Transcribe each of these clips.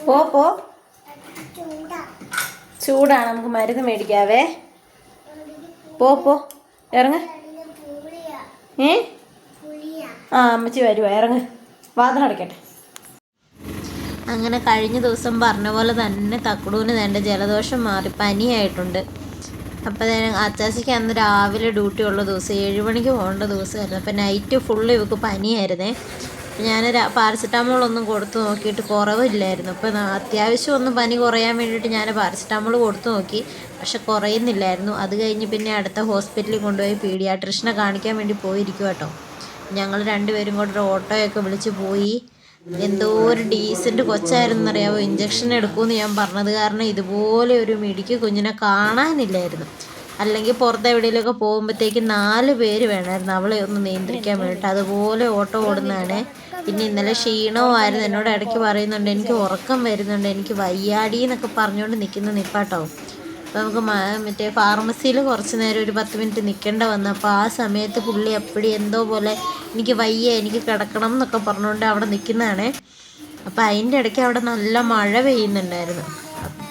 പോ ചൂടാണ്, നമുക്ക് മരുന്ന് മേടിക്കാവേ. പോ ഇറങ്ങ്. ആ അമ്മച്ചി വരുവാ, ഇറങ്ങ്. വാതിലടയ്ക്കട്ടെ. അങ്ങനെ കഴിഞ്ഞ ദിവസം പറഞ്ഞ പോലെ തന്നെ തക്കുടൂന് വേണ്ട ജലദോഷം മാറി പനിയായിട്ടുണ്ട്. അപ്പോൾ അച്ചാച്ചിക്ക് അന്ന് രാവിലെ ഡ്യൂട്ടി ഉള്ള ദിവസം 7 മണിക്ക് പോകേണ്ട ദിവസമായിരുന്നു. അപ്പോൾ നൈറ്റ് ഫുള്ള് ഇവക്ക് പനിയായിരുന്നേ. ഞാൻ പാരസെറ്റാമോളൊന്നും കൊടുത്തു നോക്കിയിട്ട് കുറവില്ലായിരുന്നു. അപ്പോൾ അത്യാവശ്യം ഒന്ന് പനി കുറയാൻ വേണ്ടിയിട്ട് ഞാൻ പാരസെറ്റാമോൾ കൊടുത്തു നോക്കി, പക്ഷെ കുറയുന്നില്ലായിരുന്നു. അത് കഴിഞ്ഞ് പിന്നെ അടുത്ത ഹോസ്പിറ്റലിൽ കൊണ്ടുപോയി പീഡിയാട്രിഷനെ കാണിക്കാൻ വേണ്ടി പോയിരിക്കും കേട്ടോ. ഞങ്ങൾ രണ്ടുപേരും കൂടെ ഒരു ഓട്ടോയൊക്കെ വിളിച്ച് പോയി. എന്തോ ഒരു ഡീസൻറ്റ് കൊച്ചായിരുന്നറിയാവോ. ഇഞ്ചക്ഷൻ എടുക്കുമെന്ന് ഞാൻ പറഞ്ഞത് കാരണം ഇതുപോലെ ഒരു മിടിക്ക് കുഞ്ഞിനെ കാണാനില്ലായിരുന്നു. അല്ലെങ്കിൽ പുറത്ത് എവിടെയെങ്കിലുമൊക്കെ പോകുമ്പോഴത്തേക്ക് 4 പേര് വേണമായിരുന്നു അവളെ ഒന്ന് നിയന്ത്രിക്കാൻ വേണ്ടിയിട്ട്. അതുപോലെ ഓട്ടോ ഓടുന്നതാണ്. പിന്നെ ഇന്നലെ ക്ഷീണവുമായിരുന്നു. എന്നോട് ഇടയ്ക്ക് പറയുന്നുണ്ട് എനിക്ക് ഉറക്കം വരുന്നുണ്ട്, എനിക്ക് വയ്യാടി എന്നൊക്കെ പറഞ്ഞുകൊണ്ട് നിൽക്കുന്ന നിപ്പാട്ടോ. അപ്പോൾ നമുക്ക് മറ്റേ ഫാർമസിയിൽ കുറച്ച് നേരം ഒരു 10 മിനിറ്റ് നിൽക്കേണ്ട വന്നു. അപ്പോൾ ആ സമയത്ത് പുള്ളി എപ്പോഴും എന്തോ പോലെ എനിക്ക് വയ്യ, എനിക്ക് കിടക്കണം എന്നൊക്കെ പറഞ്ഞുകൊണ്ട് അവിടെ നിൽക്കുന്നതാണ്. അപ്പോൾ അതിൻ്റെ ഇടയ്ക്ക് അവിടെ നല്ല മഴ പെയ്യുന്നുണ്ടായിരുന്നു.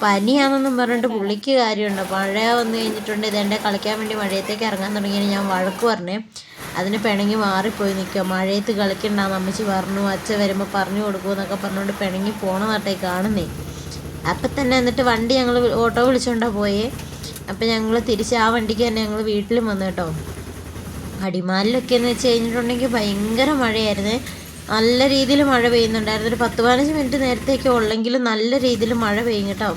പനിയാണെന്നും പറഞ്ഞിട്ട് പുള്ളിക്ക് കാര്യമുണ്ട്. മഴ വന്നു കഴിഞ്ഞിട്ടുണ്ട്, ഇതെൻ്റെ കളിക്കാൻ വേണ്ടി മഴയത്തേക്ക് ഇറങ്ങാൻ തുടങ്ങിയാൽ ഞാൻ വഴക്ക് പറഞ്ഞേ. അതിന് പിണങ്ങി മാറിപ്പോയി നിൽക്കുക. മഴയത്ത് കളിക്കണ്ടെന്ന് അമ്മച്ചി പറഞ്ഞു, അച്ഛൻ വരുമ്പോൾ പറഞ്ഞു കൊടുക്കുമെന്നൊക്കെ പറഞ്ഞുകൊണ്ട് പിണങ്ങി പോണതായിട്ടേ കാണുന്നേ. അപ്പം തന്നെ എന്നിട്ട് വണ്ടി ഞങ്ങൾ ഓട്ടോ വിളിച്ചുകൊണ്ടാണ് പോയേ. അപ്പം ഞങ്ങൾ തിരിച്ച് ആ വണ്ടിക്ക് തന്നെ ഞങ്ങൾ വീട്ടിലും വന്നു കേട്ടോ. അടിമാലിലൊക്കെ എന്ന് വെച്ച് കഴിഞ്ഞിട്ടുണ്ടെങ്കിൽ ഭയങ്കര മഴയായിരുന്നു. നല്ല രീതിയിൽ മഴ പെയ്യുന്നുണ്ടായിരുന്നു. ഒരു 10-15 മിനിറ്റ് നേരത്തേക്ക് ഉള്ളെങ്കിലും നല്ല രീതിയിൽ മഴ പെയ്യും കേട്ടോ.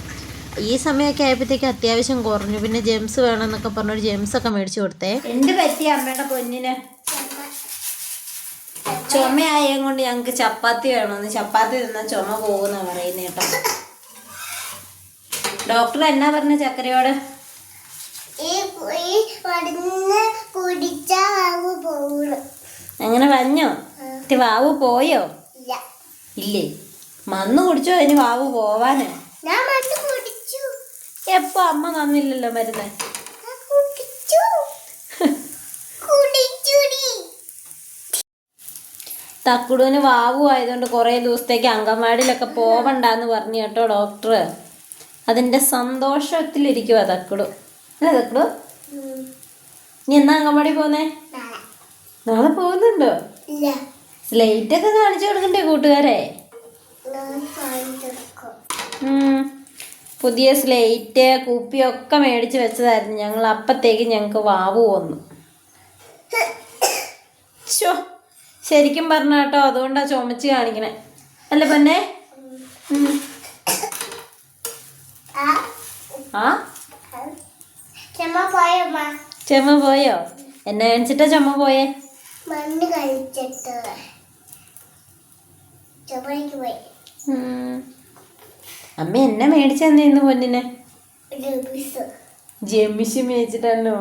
ഈ സമയമൊക്കെ ആയപ്പോഴത്തേക്ക് അത്യാവശ്യം കുറഞ്ഞു. പിന്നെ ജെംസ് വേണമെന്നൊക്കെ പറഞ്ഞൊരു ജെംസൊക്കെ മേടിച്ചു കൊടുത്തേ. എന്ത് പറ്റിയ അമ്മയുടെ പൊന്നിന്? ചുമയായത് കൊണ്ട് ഞങ്ങൾക്ക് ചപ്പാത്തി വേണമെന്ന്. ചപ്പാത്തി തിന്നാൽ ചുമ പോകുന്ന പറയുന്നത് കേട്ടോ. ഡോക്ടർ എന്നാ പറഞ്ഞ ചക്കരയോട്? അങ്ങനെ പറഞ്ഞോ? വാവ് പോയോ? ഇല്ലേ, മണ്ണ് കുടിച്ചോ? അതിന് വാവ് പോവാന് എപ്പോ അമ്മ തന്നില്ലല്ലോ മരുന്ന്. തക്കുടൂന് വാവു ആയതുകൊണ്ട് കുറേ ദിവസത്തേക്ക് അംഗൻവാടിയിലൊക്കെ പോവണ്ടെന്ന് പറഞ്ഞു കേട്ടോ ഡോക്ടർ. അതിൻ്റെ സന്തോഷത്തിലിരിക്കുവാ തക്കുടു. അല്ലേ തക്കുടു? നീ എന്നാ അംഗൻവാടി പോന്നേ? നാളെ പോകുന്നുണ്ടോ? സ്ലേറ്റൊക്കെ കാണിച്ചു കൊടുക്കണ്ടേ കൂട്ടുകാരെ? പുതിയ സ്ലേറ്റ് കുപ്പിയൊക്കെ മേടിച്ച് വെച്ചതായിരുന്നു ഞങ്ങൾ. അപ്പത്തേക്ക് ഞങ്ങൾക്ക് വാവു വന്നു. ശരിക്കും പറഞ്ഞ കേട്ടോ, അതുകൊണ്ടാ ചുമച്ച് കാണിക്കണേ അല്ലേ പൊന്നെ? ചെമ്മ പോയോ? എന്നെ കാണിച്ചിട്ടാ ചെമ്മ പോയേ? അമ്മ എന്നെ മേടിച്ചു തന്നേന്ന് പൊന്നിനെ. ജെമിഷ് മേടിച്ചിട്ടല്ലോ.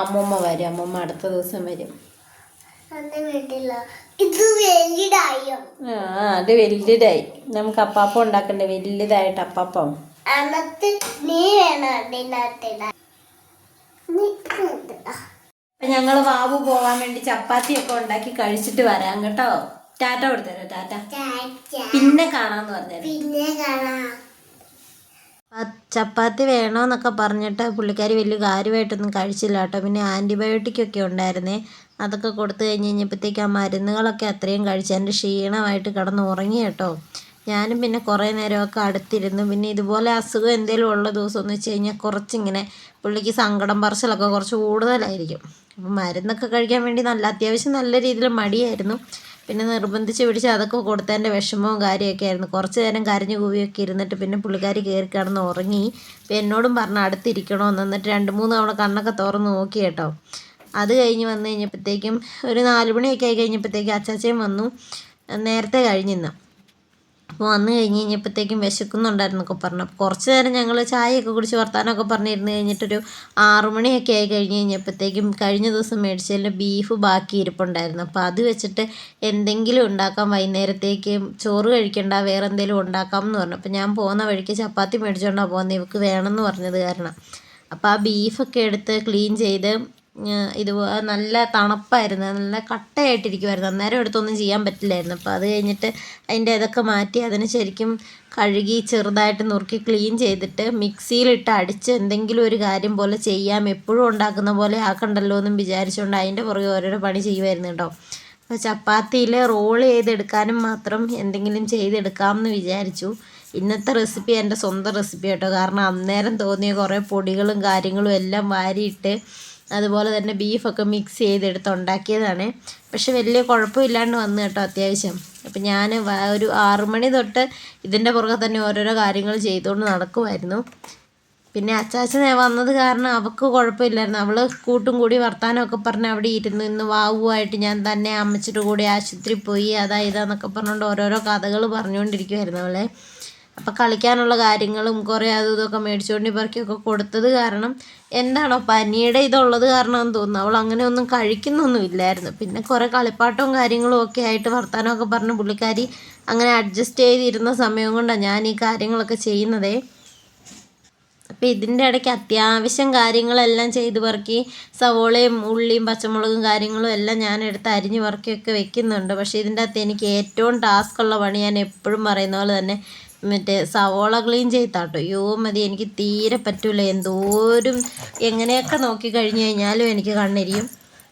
അമ്മമ്മ വരും, അമ്മമ്മ അടുത്ത ദിവസം വരും. അത് വലുതായി. നമുക്ക് അപ്പാപ്പം ഉണ്ടാക്കണ്ടേ? വലുതായിട്ട് അപ്പാപ്പം. ഞങ്ങൾ വാവു പോവാൻ വേണ്ടി ചപ്പാത്തിയൊക്കെ ഉണ്ടാക്കി കഴിച്ചിട്ട് വരാം കേട്ടോ. ടാറ്റ കൊടുത്തരോ? ടാറ്റ. പിന്നെ കാണാന്ന് പറഞ്ഞത്. ചപ്പാത്തി വേണമെന്നൊക്കെ പറഞ്ഞിട്ട് പുള്ളിക്കാരി വലിയ കാര്യമായിട്ടൊന്നും കഴിച്ചില്ല കേട്ടോ. പിന്നെ ആൻറ്റിബയോട്ടിക്കൊക്കെ ഉണ്ടായിരുന്നേ, അതൊക്കെ കൊടുത്തു കഴിഞ്ഞപ്പോഴത്തേക്ക് ആ മരുന്നുകളൊക്കെ അത്രയും കഴിച്ച് എൻ്റെ ക്ഷീണമായിട്ട് കിടന്ന് ഉറങ്ങി കേട്ടോ. ഞാനും പിന്നെ കുറേ നേരമൊക്കെ അടുത്തിരുന്നു. പിന്നെ ഇതുപോലെ അസുഖം എന്തെങ്കിലും ഉള്ള ദിവസം എന്ന് വെച്ച് കഴിഞ്ഞാൽ കുറച്ചിങ്ങനെ പുള്ളിക്ക് സങ്കടം പറച്ചിലൊക്കെ കുറച്ച് കൂടുതലായിരിക്കും. അപ്പം മരുന്നൊക്കെ കഴിക്കാൻ വേണ്ടി അത്യാവശ്യം നല്ല രീതിയിൽ മടിയായിരുന്നു. പിന്നെ നിർബന്ധിച്ച് പിടിച്ച് അതൊക്കെ കൊടുത്തതിൻ്റെ വിഷമവും കാര്യമൊക്കെ ആയിരുന്നു. കുറച്ച് നേരം കരഞ്ഞു കൂവിയൊക്കെ ഇരുന്നിട്ട് പിന്നെ പുള്ളിക്കാരി കയറി കിടന്ന് ഉറങ്ങി. ഇപ്പം എന്നോടും പറഞ്ഞ് അടുത്തിരിക്കണമെന്ന്. എന്നിട്ട് 2-3 തവണ കണ്ണൊക്കെ തുറന്ന് നോക്കി കേട്ടോ. അത് കഴിഞ്ഞ് വന്നു കഴിഞ്ഞപ്പോഴത്തേക്കും ഒരു 4 മണിയൊക്കെ ആയി കഴിഞ്ഞപ്പോഴത്തേക്കും അച്ചാച്ചയും വന്നു. നേരത്തെ കഴിഞ്ഞിന്ന്. അപ്പോൾ വന്നു കഴിഞ്ഞ് കഴിഞ്ഞപ്പോഴത്തേക്കും വിശക്കുന്നുണ്ടായിരുന്നൊക്കെ പറഞ്ഞു. അപ്പോൾ കുറച്ച് നേരം ഞങ്ങൾ ചായയൊക്കെ കുടിച്ച് വർത്താനമൊക്കെ പറഞ്ഞിരുന്ന് കഴിഞ്ഞിട്ടൊരു 6 മണിയൊക്കെ ആയി കഴിഞ്ഞപ്പോഴത്തേക്കും കഴിഞ്ഞ ദിവസം മേടിച്ചതിൽ ബീഫ് ബാക്കി ഇരിപ്പുണ്ടായിരുന്നു. അപ്പോൾ അത് വെച്ചിട്ട് എന്തെങ്കിലും ഉണ്ടാക്കാം, വൈകുന്നേരത്തേക്ക് ചോറ് കഴിക്കണ്ട, വേറെ എന്തെങ്കിലും ഉണ്ടാക്കാം എന്ന് പറഞ്ഞു. അപ്പോൾ ഞാൻ പോകുന്ന വഴിക്ക് ചപ്പാത്തി മേടിച്ചുകൊണ്ടാണ് പോകുന്നത്, ഇവർക്ക് വേണമെന്ന് പറഞ്ഞത് കാരണം. അപ്പോൾ ആ ബീഫൊക്കെ എടുത്ത് ക്ലീൻ ചെയ്ത് ഇത് നല്ല തണുപ്പായിരുന്നു, നല്ല കട്ടയായിട്ടിരിക്കുമായിരുന്നു. അന്നേരം എടുത്തൊന്നും ചെയ്യാൻ പറ്റില്ലായിരുന്നു. അപ്പോൾ അത് കഴിഞ്ഞിട്ട് അതിൻ്റെ ഇതൊക്കെ മാറ്റി അതിന് ശരിക്കും കഴുകി ചെറുതായിട്ട് നുറുക്കി ക്ലീൻ ചെയ്തിട്ട് മിക്സിയിലിട്ട് അടിച്ച് എന്തെങ്കിലും ഒരു കാര്യം പോലെ ചെയ്യാം, എപ്പോഴും ഉണ്ടാക്കുന്ന പോലെ ആക്കണ്ടല്ലോ എന്നും വിചാരിച്ചുകൊണ്ട് അതിൻ്റെ പുറകെ ഓരോരോ പണി ചെയ്യുമായിരുന്നു കേട്ടോ. അപ്പോൾ ചപ്പാത്തിയിൽ റോൾ ചെയ്തെടുക്കാനും മാത്രം എന്തെങ്കിലും ചെയ്തെടുക്കാമെന്ന് വിചാരിച്ചു. ഇന്നത്തെ റെസിപ്പി എൻ്റെ സ്വന്തം റെസിപ്പി കേട്ടോ. കാരണം അന്നേരം തോന്നിയ കുറേ പൊടികളും കാര്യങ്ങളും എല്ലാം വാരിയിട്ട് അതുപോലെ തന്നെ ബീഫൊക്കെ മിക്സ് ചെയ്തെടുത്ത് ഉണ്ടാക്കിയതാണ്. പക്ഷെ വലിയ കുഴപ്പമില്ലാണ്ട് വന്നു കേട്ടോ അത്യാവശ്യം. അപ്പം ഞാൻ ഒരു 6 മണി തൊട്ട് ഇതിൻ്റെ പുറകെ തന്നെ ഓരോരോ കാര്യങ്ങൾ ചെയ്തുകൊണ്ട് നടക്കുമായിരുന്നു. പിന്നെ അച്ചാച്ചൻ വന്നത് കാരണം അവൾക്ക് കുഴപ്പമില്ലായിരുന്നു. അവൾ കൂട്ടും കൂടി വർത്താനമൊക്കെ പറഞ്ഞ് അവിടെ ഇരുന്നു. ഇന്ന് വാവുമായിട്ട് ഞാൻ തന്നെ അമ്മച്ചിട്ട് കൂടി ആശുപത്രി പോയി അതാ ഇതാന്നൊക്കെ പറഞ്ഞുകൊണ്ട് ഓരോരോ കഥകൾ പറഞ്ഞുകൊണ്ടിരിക്കുമായിരുന്നു അവളെ. അപ്പം കളിക്കാനുള്ള കാര്യങ്ങളും കുറേ അതും ഇതൊക്കെ മേടിച്ചുകൊണ്ട് ഇവർക്കൊക്കെ കൊടുത്തത് കാരണം എന്താണോ പനിയുടെ ഇതുള്ളത് കാരണമെന്ന് തോന്നുന്നു അവൾ അങ്ങനെ ഒന്നും കഴിക്കുന്നൊന്നും ഇല്ലായിരുന്നു. പിന്നെ കുറേ കളിപ്പാട്ടവും കാര്യങ്ങളും ഒക്കെ ആയിട്ട് വർത്താനമൊക്കെ പറഞ്ഞ് പുള്ളിക്കാരി അങ്ങനെ അഡ്ജസ്റ്റ് ചെയ്തിരുന്ന സമയം കൊണ്ടാണ് ഞാൻ ഈ കാര്യങ്ങളൊക്കെ ചെയ്യുന്നതേ. അപ്പോൾ ഇതിൻ്റെ ഇടയ്ക്ക് അത്യാവശ്യം കാര്യങ്ങളെല്ലാം ചെയ്ത് പറക്കി സവോളയും ഉള്ളിയും പച്ചമുളകും കാര്യങ്ങളും എല്ലാം ഞാൻ എടുത്ത് അരിഞ്ഞ് പറക്കിയൊക്കെ വെക്കുന്നുണ്ട്. പക്ഷേ ഇതിൻ്റെ അകത്ത് എനിക്ക് ഏറ്റവും ടാസ്ക്കുള്ള പണി ഞാൻ എപ്പോഴും പറയുന്ന പോലെ തന്നെ മറ്റേ സവോള ക്ലീൻ ചെയ്താട്ടോ. അയ്യോ മതി, എനിക്ക് തീരെ പറ്റൂല. എന്തോരം എങ്ങനെയൊക്കെ നോക്കി കഴിഞ്ഞ് കഴിഞ്ഞാലും എനിക്ക് കണ്ണെരിയും.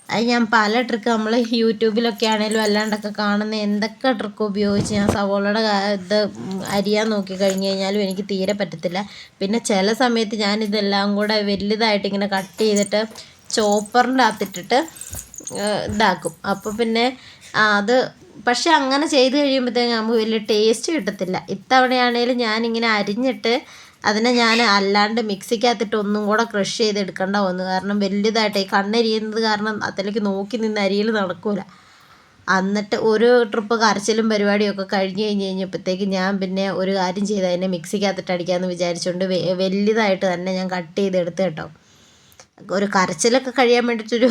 അത് ഞാൻ പല ട്രിക്ക് നമ്മൾ യൂട്യൂബിലൊക്കെ ആണെങ്കിലും അല്ലാണ്ടൊക്കെ കാണുന്ന എന്തൊക്കെ ട്രിക്ക് ഉപയോഗിച്ച് ഞാൻ സവോളയുടെ ഇത് അരിയാൻ നോക്കി കഴിഞ്ഞ് കഴിഞ്ഞാലും എനിക്ക് തീരെ പറ്റത്തില്ല. പിന്നെ ചില സമയത്ത് ഞാനിതെല്ലാം കൂടെ വലുതായിട്ട് ഇങ്ങനെ കട്ട് ചെയ്തിട്ട് ചോപ്പറിൻ്റെ അകത്തിട്ടിട്ട് ഇതാക്കും. അപ്പോൾ പിന്നെ അത് പക്ഷെ അങ്ങനെ ചെയ്ത് കഴിയുമ്പോഴത്തേക്കും നമുക്ക് വലിയ ടേസ്റ്റ് കിട്ടത്തില്ല. ഇത്തവണയാണേലും ഞാനിങ്ങനെ അരിഞ്ഞിട്ട് അതിനെ ഞാൻ അല്ലാണ്ട് മിക്സിക്കകത്തിട്ട് ഒന്നും കൂടെ ക്രഷ് ചെയ്തെടുക്കേണ്ട വന്നു. കാരണം വലുതായിട്ട് ഈ കണ്ണെരിയുന്നത് കാരണം അതിലേക്ക് നോക്കി നിന്ന് അരിയൽ നടക്കില്ല. എന്നിട്ട് ഒരു ട്രിപ്പ് കരച്ചിലും പരിപാടിയൊക്കെ കഴിഞ്ഞ് കഴിഞ്ഞപ്പോഴത്തേക്ക് ഞാൻ പിന്നെ ഒരു കാര്യം ചെയ്ത് അതിനെ മിക്സിക്കകത്തിട്ട് അടിക്കാമെന്ന് വിചാരിച്ചുകൊണ്ട് വലുതായിട്ട് തന്നെ ഞാൻ കട്ട് ചെയ്തെടുത്ത് കേട്ടോ. ഒരു കരച്ചിലൊക്കെ കഴിയാൻ വേണ്ടിയിട്ടൊരു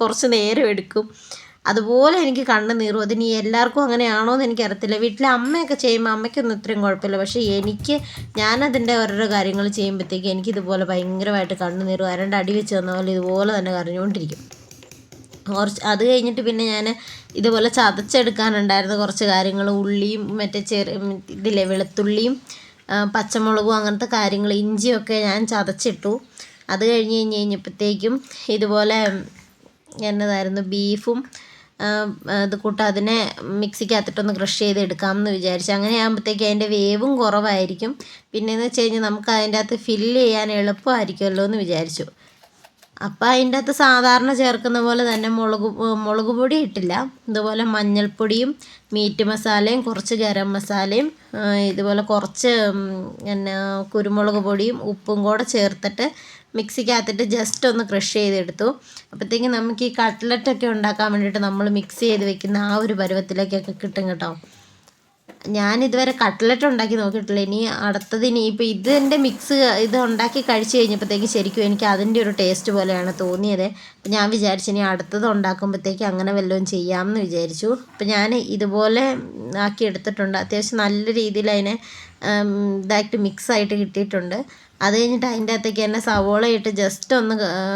കുറച്ച് നേരം എടുക്കും. അതുപോലെ എനിക്ക് കണ്ണ് നീറും. അതിനി എല്ലാവർക്കും അങ്ങനെയാണോ എന്ന് എനിക്കറിയത്തില്ല. വീട്ടിലെ അമ്മയൊക്കെ ചെയ്യുമ്പോൾ അമ്മയ്ക്കൊന്നും ഇത്രയും കുഴപ്പമില്ല. പക്ഷേ ഞാനതിൻ്റെ ഓരോരോ കാര്യങ്ങൾ ചെയ്യുമ്പോഴത്തേക്ക് എനിക്കിതുപോലെ ഭയങ്കരമായിട്ട് കണ്ണ് നീറും. ആരണ്ട് അടി വെച്ച് തന്ന പോലെ ഇതുപോലെ തന്നെ കരഞ്ഞുകൊണ്ടിരിക്കും. അത് കഴിഞ്ഞിട്ട് പിന്നെ ഞാൻ ഇതുപോലെ ചതച്ചെടുക്കാനുണ്ടായിരുന്ന കുറച്ച് കാര്യങ്ങൾ ഉള്ളിയും മറ്റേ ഇതിലെ വെളുത്തുള്ളിയും പച്ചമുളകും അങ്ങനത്തെ കാര്യങ്ങൾ ഇഞ്ചിയൊക്കെ ഞാൻ ചതച്ചിട്ടു. അത് കഴിഞ്ഞപ്പോഴത്തേക്കും ഇതുപോലെ എന്നതായിരുന്നു ബീഫും ഇത് കൂട്ട് അതിനെ മിക്സിക്കകത്തിട്ടൊന്ന് ക്രഷ് ചെയ്തെടുക്കാമെന്ന് വിചാരിച്ചു. അങ്ങനെ ആകുമ്പോഴത്തേക്ക് അതിൻ്റെ വേവും കുറവായിരിക്കും. പിന്നെയെന്ന് വെച്ച് കഴിഞ്ഞാൽ നമുക്ക് അതിൻ്റെ അകത്ത് ഫില്ല് ചെയ്യാൻ എളുപ്പമായിരിക്കുമല്ലോ എന്ന് വിചാരിച്ചു. അപ്പോൾ അതിൻ്റെ അകത്ത് സാധാരണ ചേർക്കുന്ന പോലെ തന്നെ മുളക് പൊടി ഇട്ടില്ല. ഇതുപോലെ മഞ്ഞൾപ്പൊടിയും മീറ്റ് മസാലയും കുറച്ച് ഗരം മസാലയും ഇതുപോലെ കുറച്ച് കുരുമുളക് പൊടിയും ഉപ്പും കൂടെ ചേർത്തിട്ട് മിക്സിക്കകത്തിട്ട് ജസ്റ്റ് ഒന്ന് ക്രഷ് ചെയ്തെടുത്തു. അപ്പോഴത്തേക്കും നമുക്ക് ഈ കട്ട്ലറ്റൊക്കെ ഉണ്ടാക്കാൻ വേണ്ടിയിട്ട് നമ്മൾ മിക്സ് ചെയ്ത് വെക്കുന്ന ആ ഒരു പരുവത്തിലേക്കൊക്കെ കിട്ടും കേട്ടോ. ഞാനിതുവരെ കട്ട്ലറ്റ് ഉണ്ടാക്കി നോക്കിയിട്ടില്ല. ഇനിയിപ്പോൾ ഇതിൻ്റെ മിക്സ് ഇത് ഉണ്ടാക്കി കഴിച്ച് കഴിഞ്ഞപ്പോഴത്തേക്ക് ശരിക്കും എനിക്ക് അതിൻ്റെ ഒരു ടേസ്റ്റ് പോലെയാണ് തോന്നിയത്. അപ്പം ഞാൻ വിചാരിച്ചു ഇനി അടുത്തത് ഉണ്ടാക്കുമ്പോഴത്തേക്ക് അങ്ങനെ വല്ലതും ചെയ്യാമെന്ന് വിചാരിച്ചു. അപ്പം ഞാൻ ഇതുപോലെ ആക്കി എടുത്തിട്ടുണ്ട്. അത്യാവശ്യം നല്ല രീതിയിൽ അതിനെ ഇതായിട്ട് മിക്സായിട്ട് കിട്ടിയിട്ടുണ്ട്. അത് കഴിഞ്ഞിട്ട് അതിൻ്റെ അകത്തേക്ക് തന്നെ സവോള ഇട്ട് ജസ്റ്റ് ഒന്ന്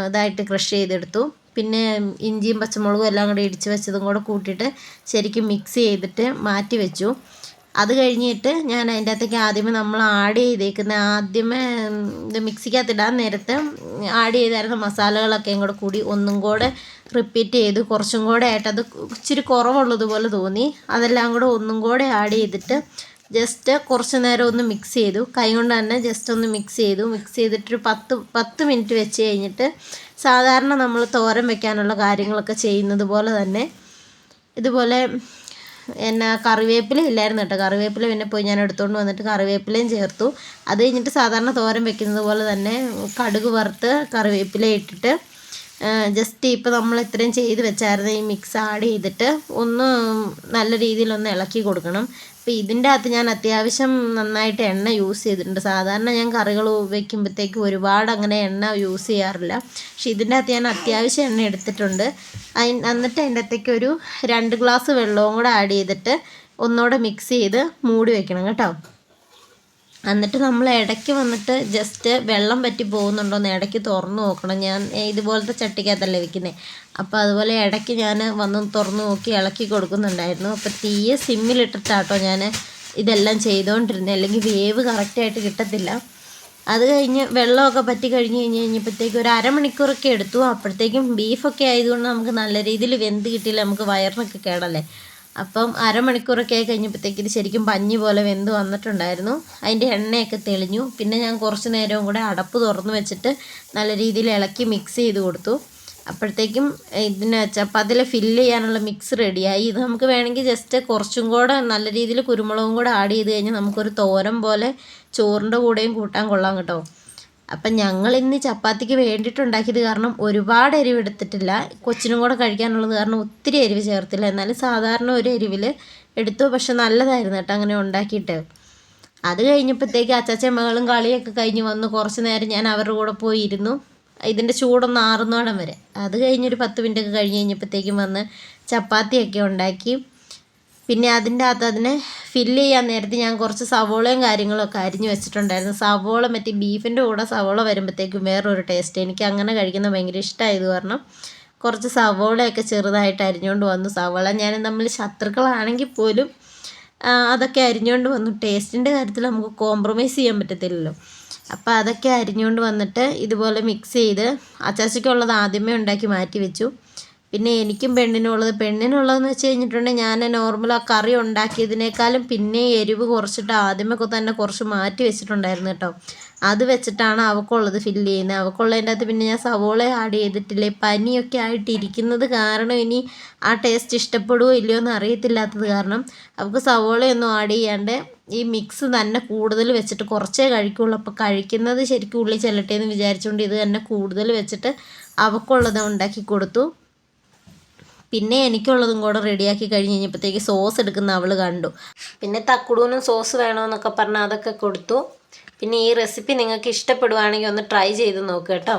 ഇതായിട്ട് ക്രഷ് ചെയ്തെടുത്തു. പിന്നെ ഇഞ്ചിയും പച്ചമുളകും എല്ലാം കൂടെ ഇടിച്ച് വെച്ചതും കൂടെ കൂട്ടിയിട്ട് ശരിക്കും മിക്സ് ചെയ്തിട്ട് മാറ്റി വെച്ചു. അത് കഴിഞ്ഞിട്ട് ഞാൻ അതിൻ്റെ അകത്തേക്ക് ആദ്യമേ നമ്മൾ ഇത് മിക്സിക്കകത്തിടാൻ നേരത്ത് ആഡ് ചെയ്തായിരുന്ന മസാലകളൊക്കെയും കൂടി ഒന്നും കൂടെ റിപ്പീറ്റ് ചെയ്തു. കുറച്ചും കൂടെ ആയിട്ട് അത് ഇച്ചിരി കുറവുള്ളതുപോലെ തോന്നി. അതെല്ലാം കൂടെ ഒന്നും കൂടെ ആഡ് ചെയ്തിട്ട് ജസ്റ്റ് കുറച്ച് നേരം ഒന്ന് മിക്സ് ചെയ്തു. കൈ കൊണ്ട് തന്നെ ജസ്റ്റ് ഒന്ന് മിക്സ് ചെയ്തിട്ടൊരു 10 മിനിറ്റ് വെച്ച് കഴിഞ്ഞിട്ട് സാധാരണ നമ്മൾ തോരൻ വെക്കാനുള്ള കാര്യങ്ങളൊക്കെ ചെയ്യുന്നത് പോലെ തന്നെ ഇതുപോലെ കറിവേപ്പില ഇല്ലായിരുന്നു കേട്ടോ. കറിവേപ്പില പിന്നെ പോയി ഞാൻ എടുത്തുകൊണ്ട് വന്നിട്ട് കറിവേപ്പിലയും ചേർത്തു. അത് കഴിഞ്ഞിട്ട് സാധാരണ തോരൻ വെക്കുന്നത് പോലെ തന്നെ കടുക് വറുത്ത് കറിവേപ്പില ഇട്ടിട്ട് ജസ്റ്റ് ഇപ്പോൾ നമ്മൾ ഇത്രയും ചെയ്ത് വെച്ചായിരുന്നു ഈ മിക്സ് ആഡ് ചെയ്തിട്ട് ഒന്ന് നല്ല രീതിയിലൊന്ന് ഇളക്കി കൊടുക്കണം. അപ്പോൾ ഇതിൻ്റെ അകത്ത് ഞാൻ അത്യാവശ്യം നന്നായിട്ട് എണ്ണ യൂസ് ചെയ്തിട്ടുണ്ട്. സാധാരണ ഞാൻ കറികൾ വയ്ക്കുമ്പോഴത്തേക്ക് ഒരുപാട് അങ്ങനെ എണ്ണ യൂസ് ചെയ്യാറില്ല. പക്ഷേ ഇതിൻ്റെ അകത്ത് ഞാൻ അത്യാവശ്യം എണ്ണ എടുത്തിട്ടുണ്ട്. എന്നിട്ട് അതിൻ്റെ അകത്തേക്ക് ഒരു 2 ഗ്ലാസ് വെള്ളവും കൂടെ ആഡ് ചെയ്തിട്ട് ഒന്നുകൂടെ മിക്സ് ചെയ്ത് മൂടി വയ്ക്കണം കേട്ടോ. എന്നിട്ട് നമ്മൾ ഇടയ്ക്ക് വന്നിട്ട് ജസ്റ്റ് വെള്ളം പറ്റി പോകുന്നുണ്ടോയെന്ന് ഇടയ്ക്ക് തുറന്ന് നോക്കണം. ഞാൻ ഇതുപോലത്തെ ചട്ടിക്കകത്തല്ലേ വെക്കുന്നത്, അപ്പോൾ അതുപോലെ ഇടയ്ക്ക് ഞാൻ വന്ന് തുറന്ന് നോക്കി ഇളക്കി കൊടുക്കുന്നുണ്ടായിരുന്നു. അപ്പോൾ തീയെ സിമ്മിലിട്ടിട്ടാട്ടോ ഞാൻ ഇതെല്ലാം ചെയ്തുകൊണ്ടിരുന്നത്, അല്ലെങ്കിൽ വേവ് കറക്റ്റായിട്ട് കിട്ടത്തില്ല. അത് കഴിഞ്ഞ് വെള്ളമൊക്കെ പറ്റി കഴിഞ്ഞപ്പോഴത്തേക്കും ഒരു അരമണിക്കൂറൊക്കെ എടുത്തു. അപ്പോഴത്തേക്കും ബീഫൊക്കെ ആയതുകൊണ്ട് നമുക്ക് നല്ല രീതിയിൽ വെന്ത് കിട്ടിയില്ല, നമുക്ക് വയറിനൊക്കെ കേടല്ലേ. അപ്പം അരമണിക്കൂറൊക്കെ ആയി കഴിഞ്ഞപ്പോഴത്തേക്ക് ഇത് ശരിക്കും പഞ്ഞി പോലെ വെന്ത് വന്നിട്ടുണ്ടായിരുന്നു. അതിൻ്റെ എണ്ണയൊക്കെ തെളിഞ്ഞു. പിന്നെ ഞാൻ കുറച്ച് നേരവും കൂടെ അടപ്പ് തുറന്ന് വെച്ചിട്ട് നല്ല രീതിയിൽ ഇളക്കി മിക്സ് ചെയ്ത് കൊടുത്തു. അപ്പോഴത്തേക്കും ഇതിന് ചപ്പാത്തിയിൽ ഫില്ല് ചെയ്യാനുള്ള മിക്സ് റെഡിയായി. ഇത് നമുക്ക് വേണമെങ്കിൽ ജസ്റ്റ് കുറച്ചും കൂടെ നല്ല രീതിയിൽ കുരുമുളകും കൂടെ ആഡ് ചെയ്ത് കഴിഞ്ഞാൽ നമുക്കൊരു തോരൻ പോലെ ചോറിൻ്റെ കൂടെയും കൂട്ടാൻ കൊള്ളാം കേട്ടോ. അപ്പം ഞങ്ങൾ ഇന്ന് ചപ്പാത്തിക്ക് വേണ്ടിയിട്ടുണ്ടാക്കിയത് കാരണം ഒരുപാട് എരിവ് എടുത്തിട്ടില്ല, കൊച്ചിനും കൂടെ കഴിക്കാനുള്ളത് കാരണം ഒത്തിരി എരിവ് ചേർത്തില്ല. എന്നാലും സാധാരണ ഒരു എരിവിൽ എടുത്തു. പക്ഷെ നല്ലതായിരുന്നു കേട്ടോ അങ്ങനെ ഉണ്ടാക്കിയിട്ട്. അത് കഴിഞ്ഞപ്പോഴത്തേക്ക് അച്ചാച്ചമ്മകളും കളിയൊക്കെ കഴിഞ്ഞ് വന്നു. കുറച്ച് നേരം ഞാൻ അവരുടെ കൂടെ പോയി ഇരുന്നു, ഇതിൻ്റെ ചൂടൊന്ന് ആറുന്നോടം വരെ. അത് കഴിഞ്ഞൊരു 10 മിനിറ്റൊക്കെ കഴിഞ്ഞ് കഴിഞ്ഞപ്പോഴത്തേക്കും വന്ന് ചപ്പാത്തിയൊക്കെ ഉണ്ടാക്കി. പിന്നെ അതിൻ്റെ അകത്ത് അതിനെ ഫില്ല് ചെയ്യാൻ നേരത്ത് ഞാൻ കുറച്ച് സവോളയും കാര്യങ്ങളൊക്കെ അരിഞ്ഞ് വെച്ചിട്ടുണ്ടായിരുന്നു. സവോള മറ്റേ ബീഫിൻ്റെ കൂടെ സവോള വരുമ്പോഴത്തേക്കും വേറൊരു ടേസ്റ്റ്. എനിക്ക് അങ്ങനെ കഴിക്കുന്നത് ഭയങ്കര ഇഷ്ടമായത് കാരണം കുറച്ച് സവോളയൊക്കെ ചെറുതായിട്ട് അരിഞ്ഞുകൊണ്ട് വന്നു. സവോള ഞാൻ നമ്മൾ ശത്രുക്കളാണെങ്കിൽ പോലും അതൊക്കെ അരിഞ്ഞുകൊണ്ട് വന്നു. ടേസ്റ്റിൻ്റെ കാര്യത്തിൽ നമുക്ക് കോംപ്രമൈസ് ചെയ്യാൻ പറ്റത്തില്ലല്ലോ. അപ്പോൾ അതൊക്കെ അരിഞ്ഞുകൊണ്ട് വന്നിട്ട് ഇതുപോലെ മിക്സ് ചെയ്ത് അച്ചാച്ചയ്ക്കുള്ളത് ആദ്യമേ ഉണ്ടാക്കി മാറ്റി വെച്ചു. പിന്നെ എനിക്കും പെണ്ണിനുള്ളതെന്ന് വെച്ച് കഴിഞ്ഞിട്ടുണ്ടെങ്കിൽ ഞാൻ നോർമൽ ആ കറി ഉണ്ടാക്കിയതിനേക്കാളും പിന്നെ എരിവ് കുറച്ചിട്ട് ആദ്യമേ തന്നെ കുറച്ച് മാറ്റി വെച്ചിട്ടുണ്ടായിരുന്നു കേട്ടോ. അത് വെച്ചിട്ടാണ് അവൾക്കുള്ളത് ഫില്ല് ചെയ്യുന്നത്. അവൾക്കുള്ളതിൻ്റെ അകത്ത് പിന്നെ ഞാൻ സവോള ആഡ് ചെയ്തിട്ടില്ലേ, പനിയൊക്കെ ആയിട്ടിരിക്കുന്നത് കാരണം ഇനി ആ ടേസ്റ്റ് ഇഷ്ടപ്പെടുമോ ഇല്ലയോ എന്ന് അറിയത്തില്ലാത്തത് കാരണം അവൾക്ക് സവോളയൊന്നും ആഡ് ചെയ്യാണ്ട് ഈ മിക്സ് തന്നെ കൂടുതൽ വെച്ചിട്ട് കുറച്ചേ കഴിക്കുള്ളൂ. അപ്പോൾ കഴിക്കുന്നത് ശരിക്കും ഉള്ളി ചെല്ലട്ടെ എന്ന് വിചാരിച്ചുകൊണ്ട് ഇത് തന്നെ കൂടുതൽ വെച്ചിട്ട് അവൾക്കുള്ളത് ഉണ്ടാക്കി കൊടുത്തു. പിന്നെ എനിക്കുള്ളതും കൂടെ റെഡിയാക്കി കഴിഞ്ഞ് കഴിഞ്ഞപ്പോഴത്തേക്ക് സോസ് എടുക്കുന്ന അവൾ കണ്ടു. പിന്നെ തക്കുടൂനും സോസ് വേണമെന്നൊക്കെ പറഞ്ഞാൽ അതൊക്കെ കൊടുത്തു. പിന്നെ ഈ റെസിപ്പി നിങ്ങൾക്ക് ഇഷ്ടപ്പെടുവാണെങ്കിൽ ഒന്ന് ട്രൈ ചെയ്ത് നോക്കുക കേട്ടോ.